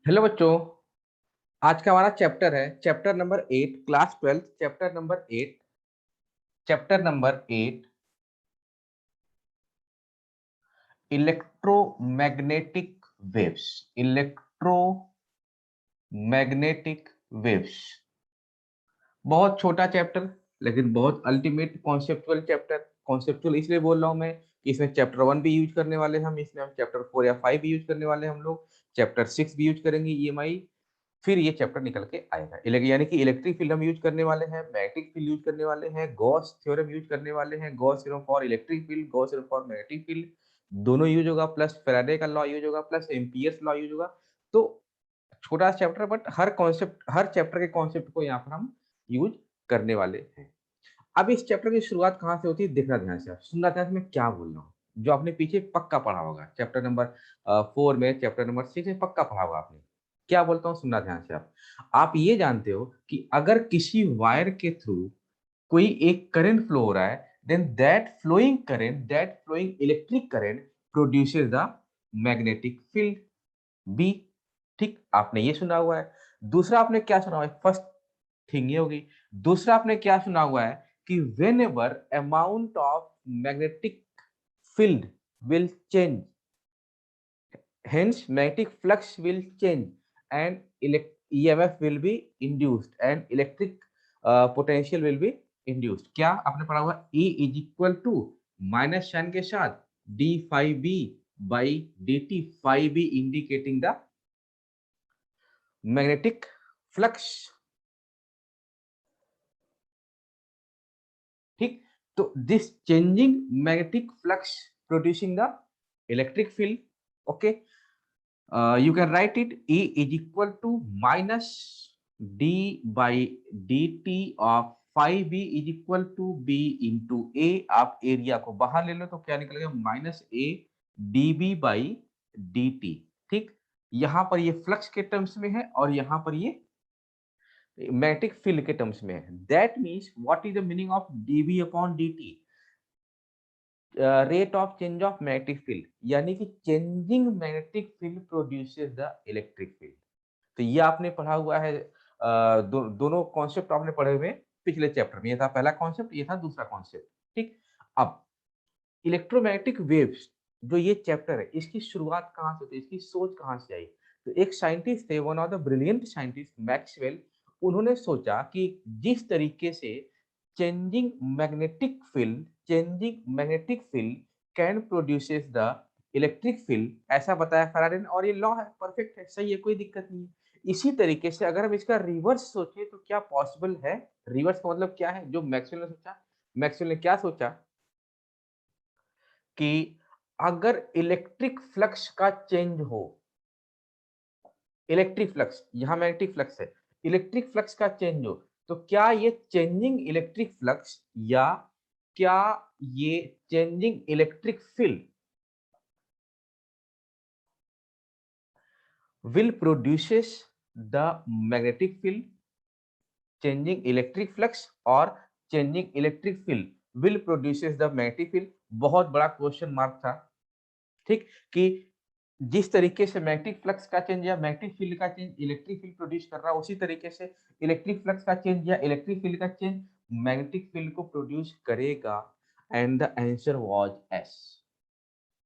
Hello बच्चों। आज का हमारा चैप्टर है chapter number 8, class 12, chapter number 8 electromagnetic waves. Electromagnetic waves बहुत छोटा चैप्टर, लेकिन बहुत अल्टीमेट कॉन्सेप्चुअल चैप्टर। कॉन्सेप्चुअल इसलिए बोल रहा हूँ मैं कि इसमें चैप्टर 1 भी यूज करने वाले हैं हम, इसमें हम चैप्टर 4 या 5 भी यूज करने वाले हैं हम लोग, चैप्टर 6 भी यूज करेंगे ईएमआई। फिर ये चैप्टर निकल के आएगा। यानी कि इलेक्ट्रिक फील्ड हम यूज करने वाले हैं, मैग्नेटिक फील्ड यूज करने वाले हैं, गॉस थ्योरम यूज करने वाले हैं, Gauss theorem for electric field, Gauss theorem for magnetic field, दोनों यूज होगा, प्लस फैराडे का लॉ यूज होगा, प्लस एम्पियर्स लॉ यूज होगा। तो छोटा चैप्टर, बट हर चैप्टर के कॉन्सेप्ट को यहाँ पर हम यूज करने वाले हैं। अब इस चैप्टर की शुरुआत कहाँ से होती है, देखना ध्यान से, सुनना ध्यान से मैं क्या बोल रहा हूँ। जो आपने पीछे पक्का पढ़ा होगा चैप्टर नंबर 4 में, चैप्टर नंबर 6 में पक्का पढ़ा होगा आपने। क्या बोलता हूँ, सुनना ध्यान से। आप ये जानते हो कि अगर किसी वायर के थ्रू कोई एक करंट फ्लो हो रहा है, then that flowing electric current produces the magnetic field B. ठीक, आपने ये सुना हुआ है। दूसरा आपने क्या सुना हुआ है, फर्स्ट थिंग ये होगी। दूसरा आपने क्या सुना हुआ है कि when ever amount of magnetic field will change, hence magnetic flux will change and EMF will be induced and electric potential will be induced। क्या आपने पढ़ा हुआ, E is equal to minus sign के साथ D five B by D T, five B indicating the magnetic flux. ठीक, तो this changing magnetic flux producing the electric field. Okay, you can write it E is equal to minus d by dt of phi b is equal to b into a। आप area को बाहर ले लो तो क्या निकलेगा, minus A D B by D T. ठीक, यहाँ पर ये फ्लक्स के टर्म्स में है और यहाँ पर ये मैग्नेटिक फील्ड के टर्म्स में है। That means what is the meaning of dB upon dt, rate of change of magnetic field, यानी कि changing magnetic field produces the electric field. तो ये आपने पढ़ा हुआ है, दोनों कॉन्सेप्ट आपने पढ़े हुए हैं पिछले चैप्टर में। ये था पहला कॉन्सेप्ट, ये था दूसरा कॉन्सेप्ट। ठीक, अब इलेक्ट्रोमैग्नेटिक वेव्स जो ये चैप्टर है, इसकी शुरुआत कहाँ से होती है, इसकी सोच कहाँ से आई। तो एक साइंटिस्ट थे, one of the brilliant scientist Maxwell. उन्होंने सोचा कि जिस तरीके से changing magnetic field can produces the electric field, ऐसा बताया फैराडे ने, और ये लॉ है, परफेक्ट है, सही है, कोई दिक्कत नहीं है। इसी तरीके से अगर हम इसका रिवर्स सोचे तो क्या पॉसिबल है। रिवर्स का मतलब क्या है, जो मैक्सवेल ने सोचा, मैक्सवेल ने क्या सोचा कि अगर इलेक्ट्रिक फ्लक्स का चेंज हो, इलेक्ट्रिक फ्लक्स, यहां मैग्नेटिक फ्लक्स है, इलेक्ट्रिक फ्लक्स का चेंज हो, तो क्या ये चेंजिंग इलेक्ट्रिक फ्लक्स या क्या ये changing electric field will produces the magnetic field, changing electric flux और changing electric field will produces the magnetic field। बहुत बड़ा क्वेश्चन मार्क था। ठीक, कि जिस तरीके से मैग्नेटिक फ्लक्स का चेंज या मैग्नेटिक फील्ड का चेंज इलेक्ट्रिक फील्ड प्रोड्यूस कर रहा है, उसी तरीके से इलेक्ट्रिक फ्लक्स का चेंज या इलेक्ट्रिक फील्ड का चेंज मैग्नेटिक फील्ड को प्रोड्यूस करेगा। And the answer was S.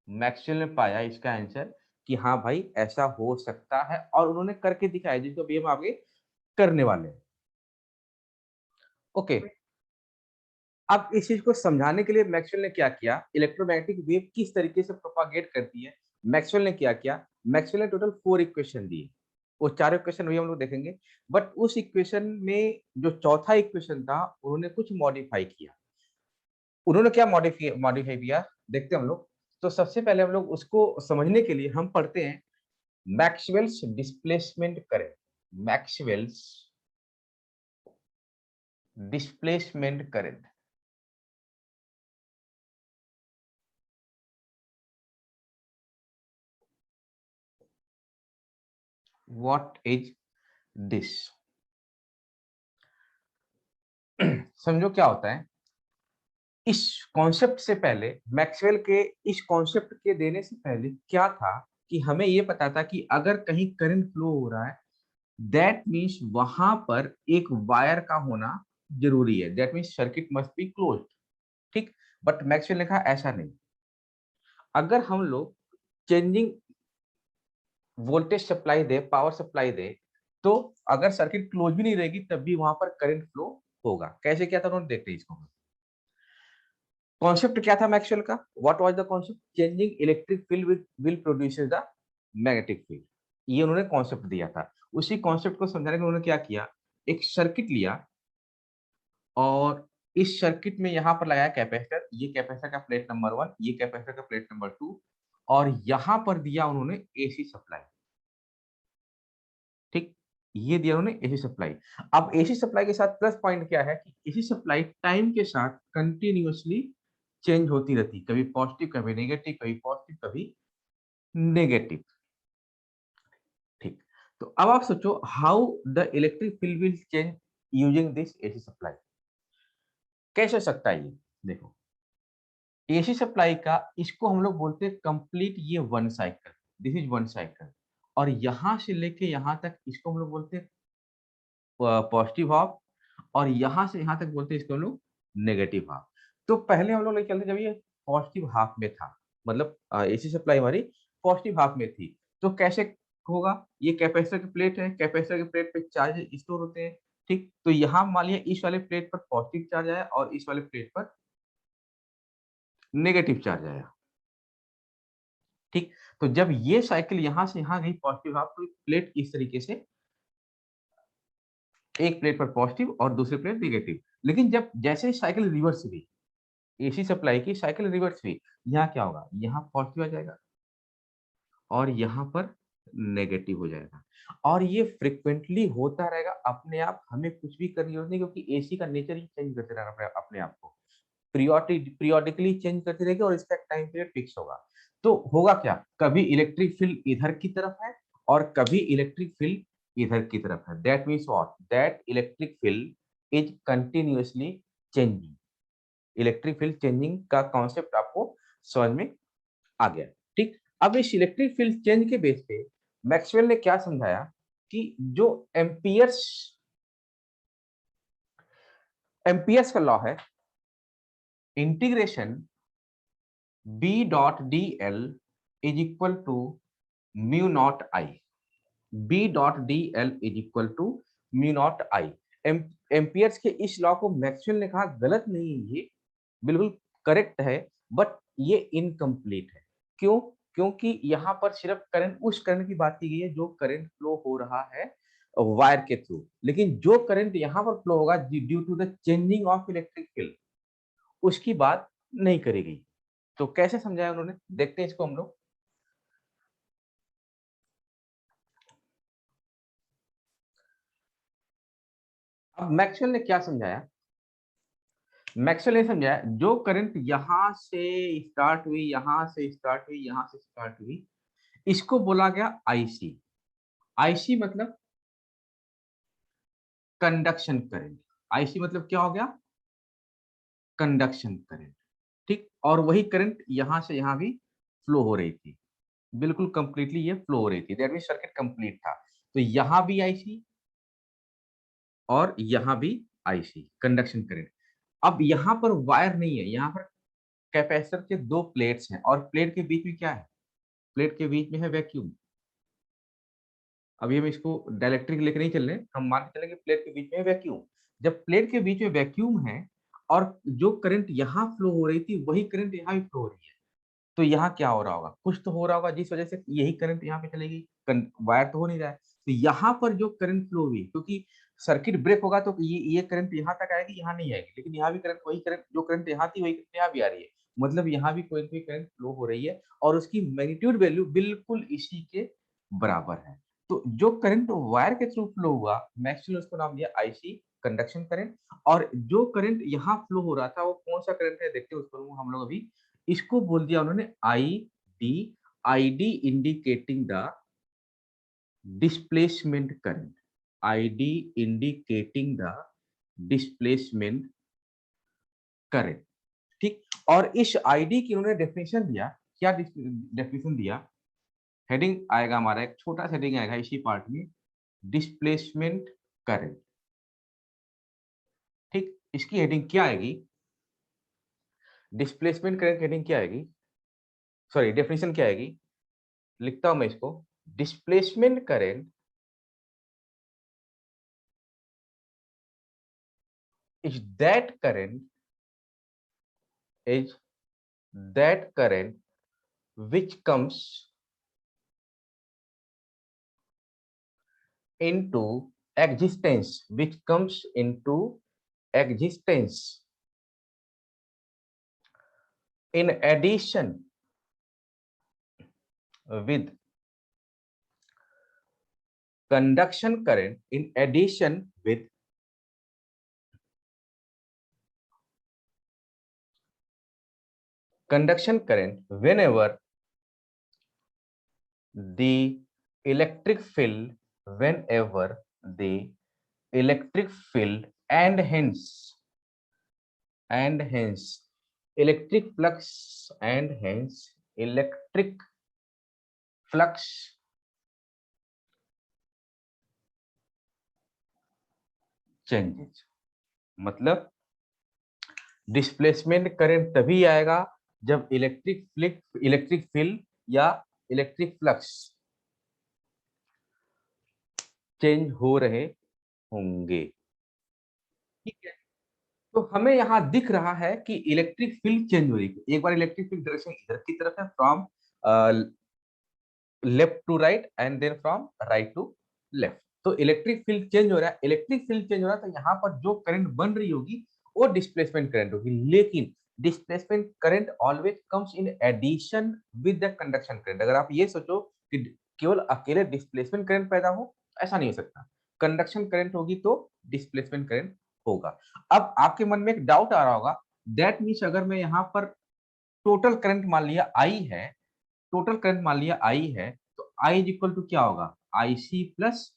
Maxwell ने पाया इसका आंसर कि हाँ भाई ऐसा हो सकता है, और उन्होंने करके दिखाया, जिसको भी हम आगे करने वाले हैं। ओके, अब इस चीज को समझाने के लिए मैक्सवेल ने क्या किया, इलेक्ट्रोमैग्नेटिक वेव किस तरीके से प्रोपागेट करती है, मैक्सवेल ने क्या किया। मैक्सवेल ने टोटल 4 इक्वेशन दिए। वो चारों इक्वेशन भी हम लोग देखेंगे, बट उस इक्वेशन में जो चौथा इक्वेशन था, उन्होंने कुछ मॉडिफाई किया। उन्होंने क्या मॉडिफाई मॉडिफाई किया, देखते हैं हम लोग। तो सबसे पहले हम लोग उसको समझने के लिए हम पढ़ते हैं Maxwell's displacement current. Maxwell's displacement current, what is this. समझो क्या होता है। इस कॉन्सेप्ट से पहले, मैक्सवेल के इस कॉन्सेप्ट के देने से पहले क्या था कि हमें ये पता था कि अगर कहीं करंट फ्लो हो रहा है, दैट मीन्स वहां पर एक वायर का होना जरूरी है, that means circuit must be close. ठीक, बट मैक्सवेल ने कहा ऐसा नहीं। अगर हम लोग चेंजिंग वोल्टेज सप्लाई दे, पावर सप्लाई दे, तो अगर सर्किट क्लोज भी नहीं रहेगी तब भी वहां पर करंट फ्लो होगा। कैसे क्या था उन्होंने, देखते हैं इसको। कॉन्सेप्ट क्या था मैक्सवेल का, what was the concept, changing electric field will produces the magnetic field. ये उन्होंने कॉन्सेप्ट दिया था। उसी कॉन्सेप्ट को समझाने के लिए उन्होंने क्या किया, एक सर्किट लिया और इस सर्किट में यहां पर लगाया कैपेसिटर, ये कैपेसिटर का प्लेट नंबर 1, ये कैपेसिटर का प्लेट नंबर 2, और यहां पर दिया उन्होंने एसी सप्लाई। ठीक, ये दिया उन्होंने एसी सप्लाई। अब एसी सप्लाई के साथ प्लस पॉइंट क्या है कि एसी सप्लाई टाइम के साथ कंटिन्यूअसली चेंज होती रहती, कभी पॉजिटिव कभी नेगेटिव, कभी पॉजिटिव कभी नेगेटिव। ठीक, तो अब आप सोचो how the electric field will change using this AC supply. कैसे हो सकता है ये, देखो एसी सप्लाई का, इसको हम लोग बोलते हैं कंप्लीट, ये one cycle, this is one cycle, और यहां से लेके यहां तक इसको हम लोग बोलते हैं पॉजिटिव हाफ, और यहां से यहां तक बोलते हैं इसको हम लोग नेगेटिव हाफ। तो पहले हम लोग लेके चलते जब ये पॉजिटिव हाफ में था, मतलब एसी सप्लाई हमारी पॉजिटिव हाफ में थी, तो कैसे होगा, ये कैपेसिटर की प्लेट है, कैपेसिटर की प्लेट पे चार्ज स्टोर होते हैं। ठीक, तो यहाँ मान लिया इस वाले प्लेट पर पॉजिटिव चार्ज आया और इस वाले प्लेट पर नेगेटिव चार्ज आया। ठीक, तो जब ये साइकिल यहां से यहां गई पॉजिटिव हाफ, तो प्लेट इस तरीके से, एक प्लेट पर पॉजिटिव और दूसरी प्लेट नेगेटिव। लेकिन जब जैसे ही साइकिल रिवर्स हुई, एसी सप्लाई की साइकिल रिवर्स हुई, यहाँ क्या होगा, यहाँ पॉजिटिव आ जाएगा और यहाँ पर नेगेटिव हो जाएगा। और ये फ्रिक्वेंटली होता रहेगा अपने आप, हमें कुछ भी करने की जरूरत नहीं, क्योंकि एसी का नेचर ही चेंज करते रहना अपने अपने आप को, पीरियोडिकली चेंज करती रहेगी और इसका टाइम पीरियड फिक्स होगा। तो होगा क्या, कभी इलेक्ट्रिक फील्ड इधर की तरफ है और कभी इलेक्ट्रिक फील्ड इधर की तरफ है, that means what, that electric field is continuously changing. Electric field changing का कॉन्सेप्ट आपको समझ में आ गया। ठीक, अब इस इलेक्ट्रिक फील्ड चेंज के बेस पे मैक्सवेल ने क्या समझाया कि जो एम्पियर्स एम्पियर्स का लॉ है, integration B dot D L is equal to mu naught I, B dot D L is equal to mu naught I. Ampere's के इस लॉ को मैक्सवेल ने कहा गलत नहीं है, ये बिल्कुल करेक्ट है, बट ये इनकम्प्लीट है। क्यों, क्योंकि यहाँ पर सिर्फ करंट, उस करंट की बात की गई है जो करंट फ्लो हो रहा है वायर के थ्रू, लेकिन जो करंट यहाँ पर फ्लो होगा due to the changing of electric field, उसकी बात नहीं करी गई। तो कैसे समझाया उन्होंने, देखते हैं इसको हम लोग। अब मैक्सवेल ने क्या समझाया, मैक्सवेल ने समझाया जो करंट यहां से स्टार्ट हुई, यहां से स्टार्ट हुई, यहां से स्टार्ट हुई, इसको बोला गया आईसी। आईसी मतलब कंडक्शन करंट। आईसी मतलब क्या हो गया, कंडक्शन करंट। ठीक, और वही करंट यहां से यहां भी फ्लो हो रही थी, बिल्कुल कंप्लीटली ये फ्लो हो रही थी, दैट मीन सर्किट कंप्लीट था। तो यहां भी आईसी और यहां भी आईसी, कंडक्शन करंट। अब यहां पर वायर नहीं है, यहां पर कैपेसिटर के दो प्लेट्स हैं और प्लेट के बीच में क्या है, प्लेट के बीच में है वैक्यूम। अभी हम इसको डायलेक्ट्रिक लेकर नहीं चल रहे, हम मान के चलेंगे प्लेट के बीच में वैक्यूम। जब प्लेट के बीच में वैक्यूम है और जो करंट यहाँ फ्लो हो रही थी वही करंट यहाँ भी फ्लो हो रही है, तो यहाँ क्या हो रहा होगा, कुछ तो हो रहा होगा जिस वजह से यही करंट यहाँ पे चलेगी, वायर तो हो नहीं रहा है। तो यहाँ पर जो करंट फ्लो हुई, क्योंकि सर्किट ब्रेक होगा तो ये करंट यहाँ तक आएगी, यहाँ नहीं आएगी, लेकिन यहाँ भी करंट, वही करंट जो करंट यहाँ थी वही करंट यहाँ भी आ रही है, मतलब यहाँ भी कोई करंट फ्लो हो रही है और उसकी मैग्नीट्यूड वैल्यू बिल्कुल इसी के बराबर है। तो जो करंट वायर के थ्रू फ्लो हुआ, मैक्सवेल ने उसको नाम दिया आईसी, कंडक्शन करंट। और जो करंट यहाँ फ्लो हो रहा था वो कौन सा करंट है, देखते हैं उसको हम लोग अभी। इसको बोल दिया उन्होंने I D, I D indicating the displacement current, I D indicating the displacement current. ठीक, और इस आईडी की उन्होंने डेफिनेशन दिया, क्या डेफिनेशन दिया हेडिंग आएगा हमारा, एक छोटा सा हेडिंग आएगा इसी पार्ट में, डिस्प्लेसमेंट करंट। ठीक, इसकी हेडिंग क्या आएगी, डिस्प्लेसमेंट करंट हेडिंग क्या आएगी, सॉरी डेफिनेशन क्या आएगी, लिखता हूं मैं इसको, displacement current is is that current which comes into existence in addition with conduction current, whenever the electric field the electric field and hence electric flux changes। मतलब displacement current तभी आएगा जब इलेक्ट्रिक फील्ड या electric flux change हो रहे होंगे। ठीक है, तो हमें यहाँ दिख रहा है कि इलेक्ट्रिक फील्ड चेंज हो रही है। एक बार इलेक्ट्रिक फील्ड डायरेक्शन इधर की तरफ है, from left to right and then from right to left. तो इलेक्ट्रिक फील्ड चेंज हो रहा है, इलेक्ट्रिक फील्ड चेंज हो रहा है, तो यहाँ पर जो करंट बन रही होगी वो डिस्प्लेसमेंट करंट होगी। लेकिन displacement current always comes in addition with the conduction current. अगर आप ये सोचो कि केवल अकेले डिस्प्लेसमेंट करंट पैदा हो, ऐसा नहीं हो सकता। कंडक्शन करंट होगी तो डिस्प्लेसमेंट करंट होगा। अब आपके मन में एक डाउट आ रहा होगा, दैट मीन्स अगर मैं यहाँ पर टोटल करंट मान लिया आई है, टोटल करंट मान लिया आई है, तो आई इज इक्वल टू क्या होगा, आई सी प्लस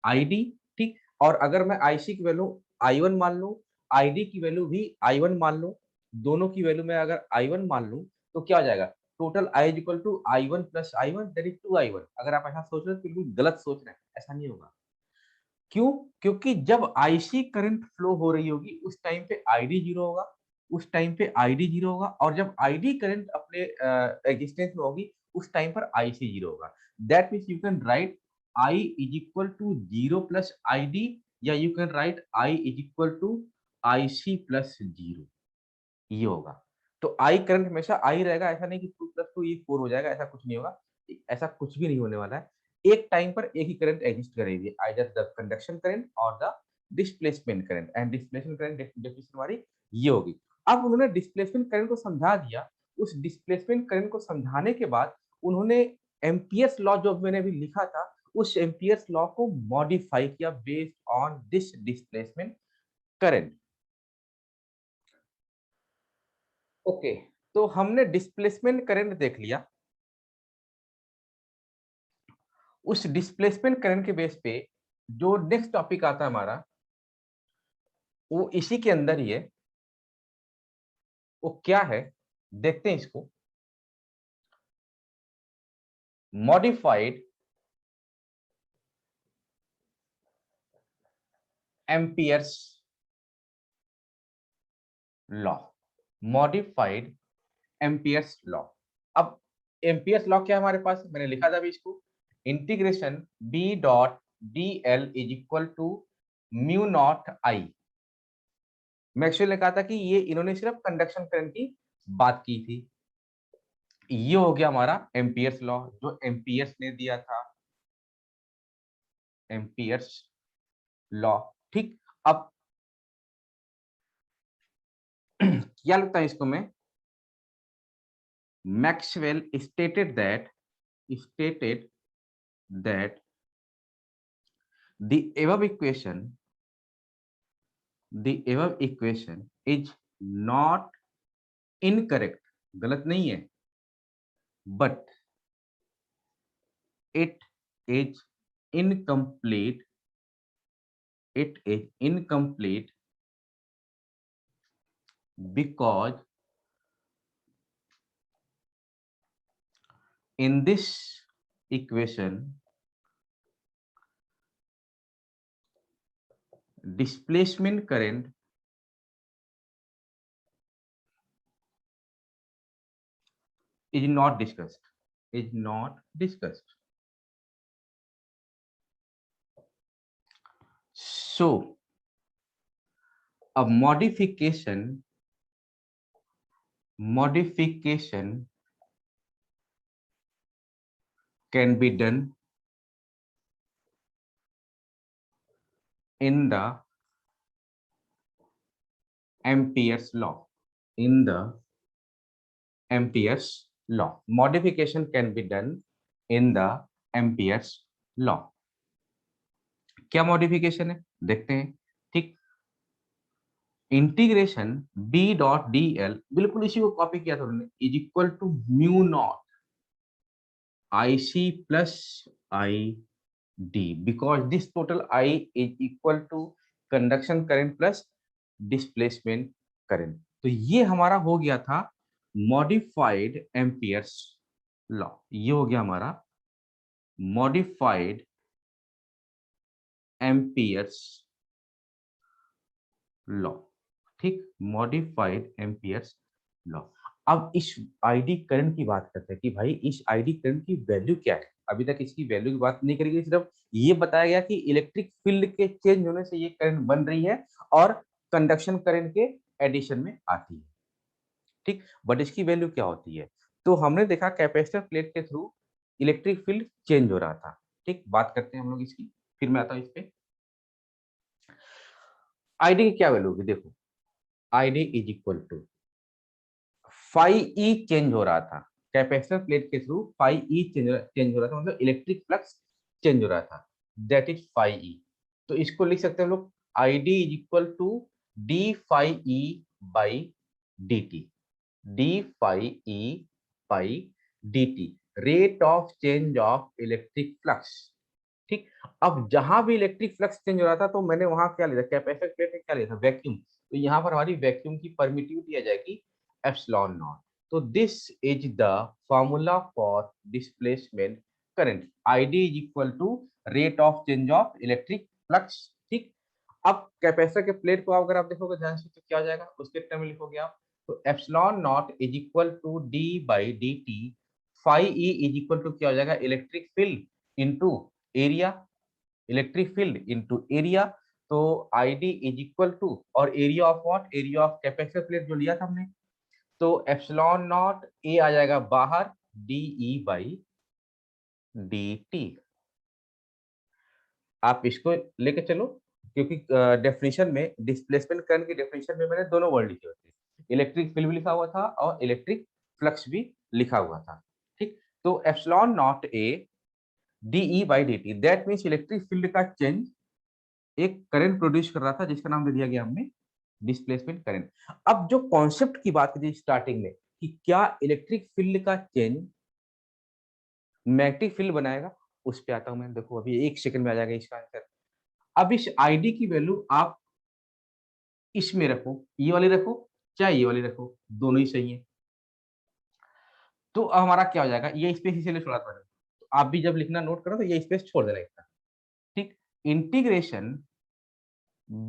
आई डी। ठीक, और अगर मैं आईसी की वैल्यू आई वन मान लूं, आईडी की वैल्यू भी आई वन मान लूं, दोनों की वैल्यू में अगर आई वन मान लूं, तो क्या हो जाएगा, total I is equal to I one plus I one, that is two I one. अगर आप ऐसा सोच रहे हो तो बिल्कुल गलत सोच रहे हैं, ऐसा नहीं होगा। क्यों? क्योंकि जब आईसी करंट फ्लो हो रही होगी उस टाइम पे आईडी जीरो होगा, उस टाइम पे आईडी जीरो होगा, और जब आईडी करंट अपने एग्जिस्टेंस में होगी उस टाइम पर आईसी जीरो होगा। That means you can write I is equal to zero plus ID, या you can write I is equal to IC plus zero, ये होगा। तो आई करंट हमेशा आई रहेगा, ऐसा नहीं कि टू प्लस टू ये फोर हो जाएगा, ऐसा कुछ नहीं होगा, ऐसा कुछ भी नहीं होने वाला है। एक टाइम पर एक ही करंट एग्जिस्ट करेगी, आइदर द कंडक्शन करंट और the displacement current, and displacement current definition हमारी ये होगी। अब उन्होंने डिस्प्लेसमेंट करंट को समझा दिया, उस डिस्प्लेसमेंट करंट को समझाने के बाद उन्होंने एम्पियर्स लॉ जो मैंने अभी लिखा था, उस एम्पियर्स लॉ को मॉडिफाई किया based on this displacement current. Okay, तो हमने डिस्प्लेसमेंट करंट देख लिया। उस डिस्प्लेसमेंट करंट के बेस पे जो नेक्स्ट टॉपिक आता है हमारा, वो इसी के अंदर ही है। वो क्या है, देखते हैं इसको। Modified Ampere's law, modified Ampere's law. अब एम्पियर्स लॉ क्या है हमारे पास, मैंने लिखा था अभी इसको, integration B dot D L is equal to mu naught I. मैं एक्चुअली लिखा था कि ये इन्होंने सिर्फ कंडक्शन करंट की बात की थी। ये हो गया हमारा एम्पियर्स लॉ, जो एम्पियर्स ने दिया था, एम्पियर्स लॉ। ठीक, अब क्या लगता है इसको मैं, Maxwell stated that the above equation is not incorrect, गलत नहीं है, but it is incomplete, because in this equation displacement current is not discussed. So a modification can be done in the Ampere's law. Modification can be done in the Ampere's law. क्या modification है देखते हैं। ठीक, integration b dot D L, बिल्कुल इसी को copy किया था उन्होंने, is equal to mu naught I C plus I D, because this total I is equal to conduction current plus displacement current. तो ये हमारा हो गया था मॉडिफाइड एम्पियर्स लॉ। ये हो गया हमारा मॉडिफाइड एम्पियर्स लॉ। ठीक, मॉडिफाइड एम्पियर्स लॉ। अब इस आईडी करंट की बात करते हैं कि भाई इस आईडी करंट की वैल्यू क्या है। अभी तक इसकी वैल्यू की बात नहीं करी गई, सिर्फ ये बताया गया कि इलेक्ट्रिक फील्ड के चेंज होने से ये करंट बन रही है और कंडक्शन करंट के एडिशन में आती है। ठीक, बट इसकी वैल्यू क्या होती है? तो हमने देखा कैपेसिटर प्लेट के थ्रू इलेक्ट्रिक फील्ड चेंज हो रहा था। ठीक, बात करते हैं हम लोग इसकी, फिर मैं आता हूं इस पे। आईडी की क्या वैल्यू होगी? देखो, ID is equal to phi E change हो रहा था कैपेसिटर प्लेट के थ्रू, फाई ई चेंज हो रहा था, मतलब इलेक्ट्रिक फ्लक्स चेंज हो रहा था, दैट इज फाई ई। तो इसको लिख सकते हैं हम लोग, I D is equal to D phi E by D T, D phi E by D T, rate of change of electric flux. ठीक, अब जहां भी इलेक्ट्रिक फ्लक्स चेंज हो रहा था तो मैंने वहां क्या लिया था, कैपेसिटर प्लेट में क्या लिया था, वैक्यूम। तो यहाँ पर हमारी वैक्यूम की परमिटिविटी आ जाएगी एप्सिलॉन नॉट। तो this is the formula for displacement current, ID is equal to rate of change of electric flux. ठीक, अब कैपेसिटर के प्लेट को अगर आप देखोगे ध्यान से तो क्या हो जाएगा, उसके टर्म में लिखोगे आप, तो epsilon naught is equal to D by D T, phi E is equal to क्या हो जाएगा, electric field into area, electric field into area. तो आईडी इज इक्वल टू, और area of what, area of capacitor plate जो लिया था हमने, तो एप्सिलॉन नॉट ए आ जाएगा बाहर, D E by D T. आप इसको लेके चलो, क्योंकि डेफिनेशन में, डिस्प्लेसमेंट करंट की डेफिनेशन में मैंने दोनों वर्ड लिखे हुए थे, इलेक्ट्रिक फील्ड भी लिखा हुआ था और इलेक्ट्रिक फ्लक्स भी लिखा हुआ था। ठीक, तो epsilon naught A D E by D T, that means electric field का चेंज एक करंट प्रोड्यूस कर रहा था जिसका नाम दे दिया गया हमने डिस्प्लेसमेंट करंट। अब जो कॉन्सेप्ट की बात की स्टार्टिंग में कि क्या इलेक्ट्रिक फील्ड का चेंज मैग्नेटिक फील्ड बनाएगा, उस पे आता हूं मैं। देखो अभी एक सेकंड में आ जाएगा इसका आंसर। अब इस आईडी की वैल्यू आप इसमें रखो, ये वाली रखो चाहे ये वाली रखो, दोनों ही सही है। तो अब हमारा क्या हो जाएगा, ये स्पेस इसीलिए छोड़ा था, तो आप भी जब लिखना नोट करो तो ये स्पेस छोड़ देना इसका। ठीक, integration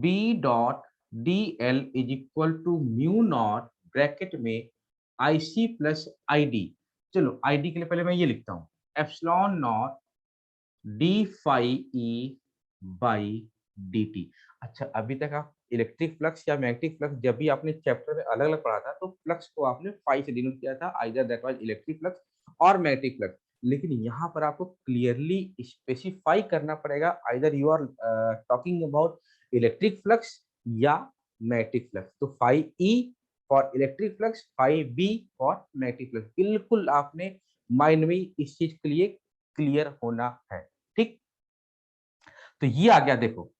b dot D L is equal to mu naught bracket में I C plus I D. चलो आईडी के लिए पहले मैं ये लिखता हूँ, epsilon naught D phi E by D T. अच्छा, अभी तक आप इलेक्ट्रिक फ्लक्स या मैग्नेटिक फ्लक्स जब भी आपने चैप्टर में अलग अलग पढ़ा था तो फ्लक्स को आपने फाई से डिनोट किया था, either that was electric flux और मैग्नेटिक फ्लक्स। लेकिन यहाँ पर आपको क्लियरली स्पेसिफाई करना पड़ेगा, either you are talking about electric flux या मैग्नेटिक फ्लक्स। तो phi E for electric flux, phi B for magnetic flux, बिल्कुल आपने माइंड में इस चीज के लिए क्लियर होना है। ठीक, तो ये आ गया, देखो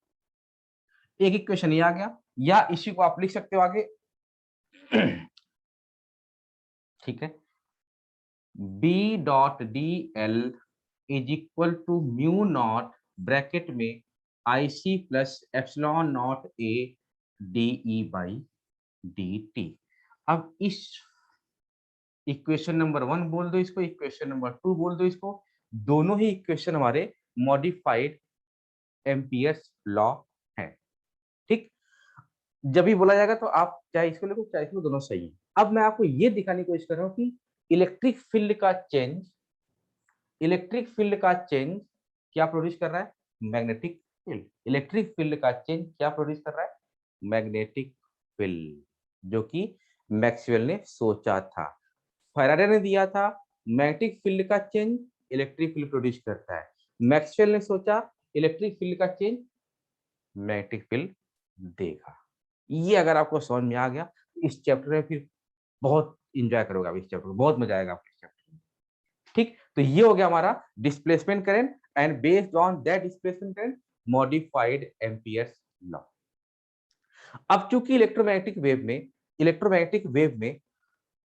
एक इक्वेशन ये आ गया, या इसी को आप लिख सकते हो आगे। ठीक है, b dot D L is equal to mu naught bracket में I C plus epsilon naught A D E by D T. अब इस इक्वेशन नंबर 1 बोल दो इसको, इक्वेशन नंबर 2 बोल दो इसको, दोनों ही इक्वेशन हमारे मॉडिफाइड एम्पियर्स लॉ है। ठीक, जब भी बोला जाएगा तो आप चाहे इसको लिखो चाहे इसको, दोनों सही है। अब मैं आपको ये दिखाने की कोशिश कर रहा हूँ कि इलेक्ट्रिक फील्ड का चेंज, इलेक्ट्रिक फील्ड का चेंज क्या प्रोड्यूस कर रहा है? Magnetic field. इलेक्ट्रिक फील्ड का चेंज क्या प्रोड्यूस कर रहा है? मैग्नेटिक फील्ड, जो कि मैक्सवेल ने सोचा था। फैराडे ने दिया था मैग्नेटिक फील्ड का चेंज इलेक्ट्रिक फील्ड प्रोड्यूस करता है। मैक्सवेल ने सोचा इलेक्ट्रिक फील्ड का चेंज मैग्नेटिक फील्ड देगा। ये अगर आपको समझ में आ गया, इस चैप्टर में फिर बहुत इंजॉय करोगे आप इस चैप्टर में, बहुत मजा आएगा आपको इस चैप्टर में। ठीक, तो ये हो गया हमारा displacement current and based on that displacement current modified Ampere's law. अब चूंकि इलेक्ट्रोमैग्नेटिक वेव में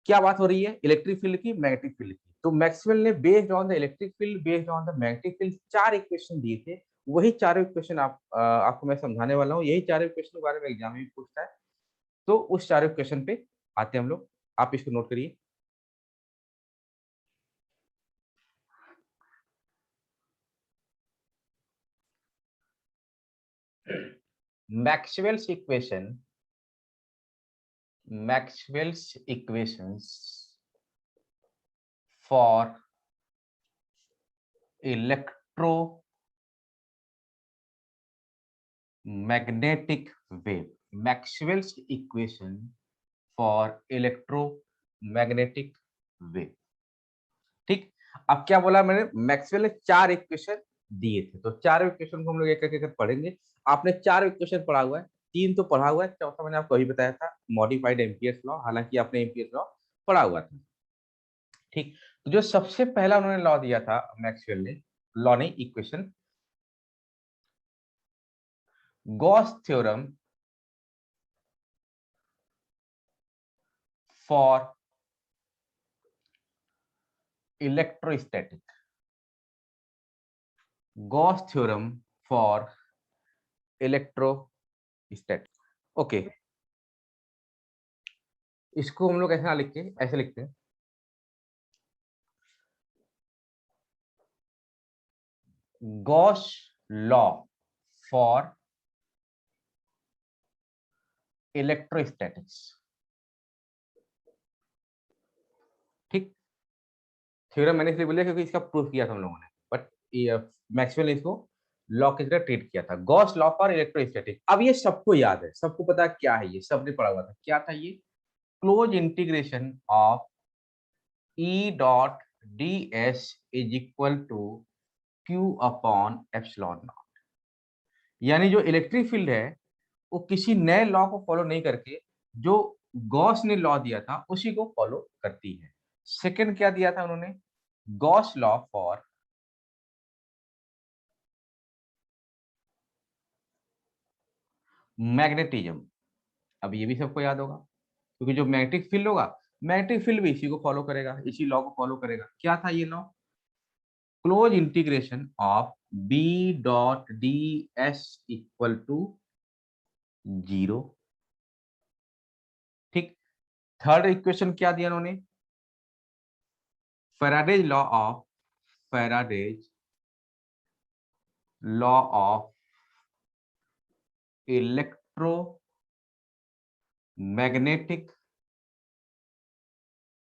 क्या बात हो रही है? इलेक्ट्रिक फील्ड की, मैग्नेटिक फील्ड की। तो मैक्सवेल ने based on the electric field, based on the magnetic field, चार इक्वेशन दिए थे। वही चारों इक्वेशन आपको मैं समझाने वाला हूँ। यही चारों इक्वेशन के बारे में एग्जाम में पूछता है। तो उस चारों इक्वेशन पे आते हैं हम लोग। आप इसको नोट करिए। Maxwell's equation, Maxwell's equations for electromagnetic wave, Maxwell's equation for electromagnetic wave. ठीक, अब क्या बोला मैंने? मैक्सवेल ने चार इक्वेशन दिए थे, तो चार इक्वेशन को हम लोग एक एक कर पढ़ेंगे। आपने चार इक्वेशन पढ़ा हुआ है, तीन तो पढ़ा हुआ है, चौथा मैंने आपको अभी बताया था मॉडिफाइड एम्पियर्स लॉ, हालांकि आपने एम्पियर्स लॉ पढ़ा हुआ था। ठीक, तो जो सबसे पहला उन्होंने लॉ दिया था मैक्सवेल ने, लॉ नहीं equation, Gauss theorem for electrostatic, Gauss theorem for electrostatic. Okay, इसको हम लोग ऐसे ना लिख के ऐसे लिखते हैं, गॉस लॉ फॉर इलेक्ट्रोस्टैटिक्स। ठीक, थ्योरम मैंने इसलिए बोला क्योंकि इसका प्रूफ किया था हम लोगों ने, बट मैक्सवेल ने इसको लॉ की तरह ट्रीट किया था, गॉस लॉ फॉर इलेक्ट्रोस्टैटिक। अब ये सबको याद है, सबको पता है क्या है, ये सबने पढ़ा हुआ था। क्या था ये? Close integration of E dot D S is equal to Q upon epsilon naught. यानी जो इलेक्ट्रिक फील्ड है वो किसी नए लॉ को फॉलो नहीं करके जो गॉस ने लॉ दिया था उसी को फॉलो करती है। सेकंड क्या दिया था उन्होंने? Gauss law for magnetism. अब ये भी सबको याद होगा, क्योंकि जो मैग्नेटिक फील्ड होगा, मैग्नेटिक फील्ड भी इसी को फॉलो करेगा, इसी लॉ को फॉलो करेगा। क्या था ये law? Close integration of B dot D S equal to zero. ठीक, थर्ड इक्वेशन क्या दिया उन्होंने? Faraday's law of, Faraday's law of electromagnetic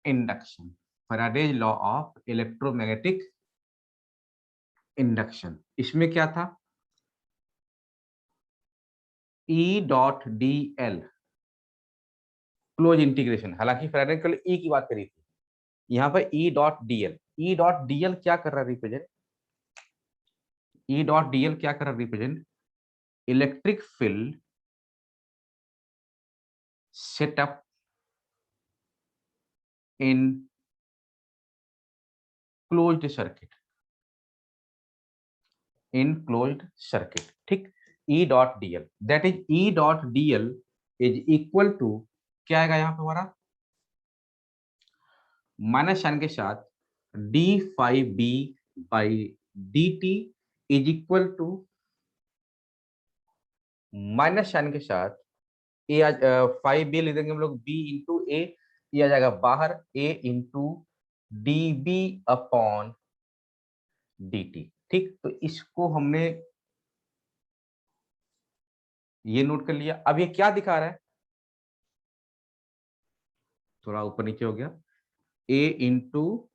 induction, Faraday's law of electromagnetic induction. इसमें क्या था? E dot D L close integration, हालांकि Faraday ने E की बात करी थी, यहाँ पर E dot DL. E dot DL क्या कर रहा है रिप्रेजेंट? ई डॉट डीएल क्या कर रहा है represent? Electric field setup in closed circuit, in closed circuit. ठीक, E dot DL, that is E dot DL is equal to, क्या आएगा यहाँ पे हमारा? माइनस साइन के साथ D five B by D T is equal to, minus sign के साथ ए, फाइव बी लिख देंगे हम लोग, बी इंटू ए, ये आ जाएगा बाहर, A into D B upon dt। ठीक, तो इसको हमने ये नोट कर लिया। अब ये क्या दिखा रहा है, थोड़ा ऊपर नीचे हो गया, a into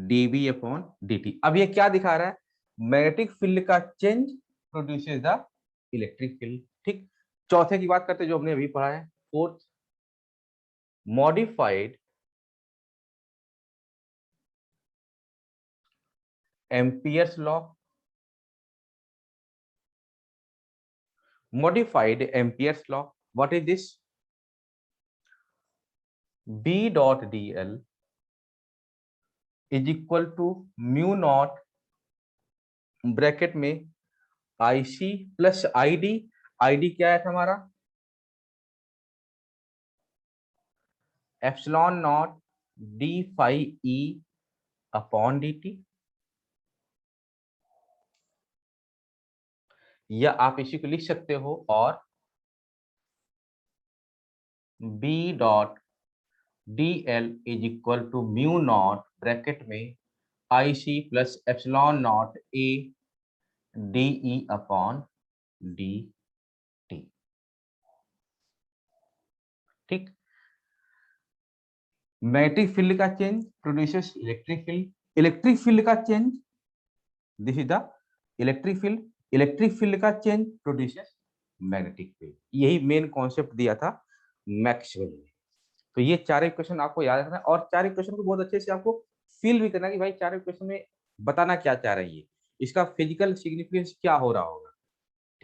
dv upon dt। अब ये क्या दिखा रहा है, मैग्नेटिक फील्ड का change produces the electric field. ठीक, चौथे की बात करते हैं जो हमने अभी पढ़ा है, fourth, modified Ampere's law. modified Ampere's law. What is this? B dot dl is equal to mu naught bracket में IC प्लस ID। ID क्या है हमारा, epsilon naught D phi E upon dt, या आप इसी को लिख सकते हो और B dot dl is equal to mu naught bracket में IC plus epsilon naught A DE upon dt। ठीक, मैग्नेटिक फील्ड का change produces electric field, electric field का change, this is the electric field, electric field का change produces magnetic field. यही main concept दिया था Maxwell ने। तो ये चार इक्वेशन आपको याद रखना है और चार इक्वेशन को बहुत अच्छे से आपको फील भी करना कि भाई चार इक्वेशन में बताना क्या चाह रही है, इसका फिजिकल सिग्निफिकेंस क्या हो रहा होगा।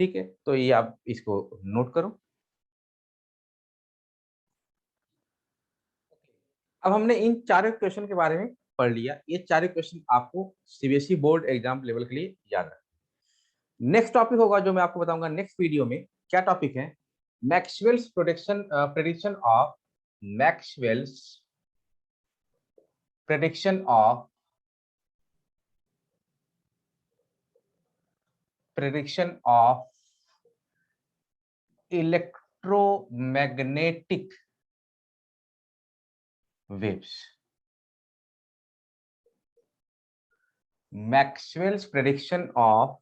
ठीक है, तो ये आप इसको नोट करो। अब हमने इन चारों क्वेश्चन के बारे में पढ़ लिया, ये चारों क्वेश्चन आपको सीबीएसई बोर्ड एग्जाम लेवल के लिए याद रखना। नेक्स्ट टॉपिक होगा जो मैं आपको बताऊंगा नेक्स्ट वीडियो में, क्या टॉपिक है, Maxwell's prediction of Maxwell's prediction of electromagnetic waves. Maxwell's prediction of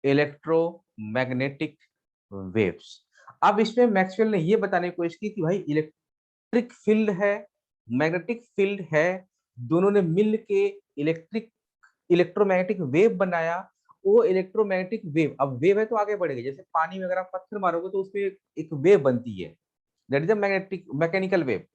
electromagnetic waves. अब इसमें मैक्सवेल ने ये बताने की कोशिश की कि भाई इलेक्ट्रिक फील्ड है, मैग्नेटिक फील्ड है, दोनों ने मिल के इलेक्ट्रोमैग्नेटिक वेव बनाया। वो इलेक्ट्रोमैग्नेटिक वेव, अब वेव है तो आगे बढ़ेगी, जैसे पानी में अगर आप पत्थर मारोगे तो उसमें एक वेव बनती है, that is a magnetic mechanical wave.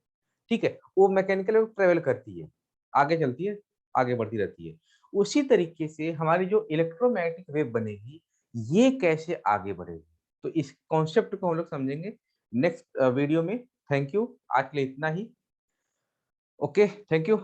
ठीक है, वो मैकेनिकल वेव ट्रेवल करती है, आगे चलती है, आगे बढ़ती रहती है। उसी तरीके से हमारी जो इलेक्ट्रोमैग्नेटिक वेव बनेगी, ये कैसे आगे बढ़ेगी, तो इस कॉन्सेप्ट को हम लोग समझेंगे नेक्स्ट वीडियो में। थैंक यू, आज के लिए इतना ही। Okay, thank you.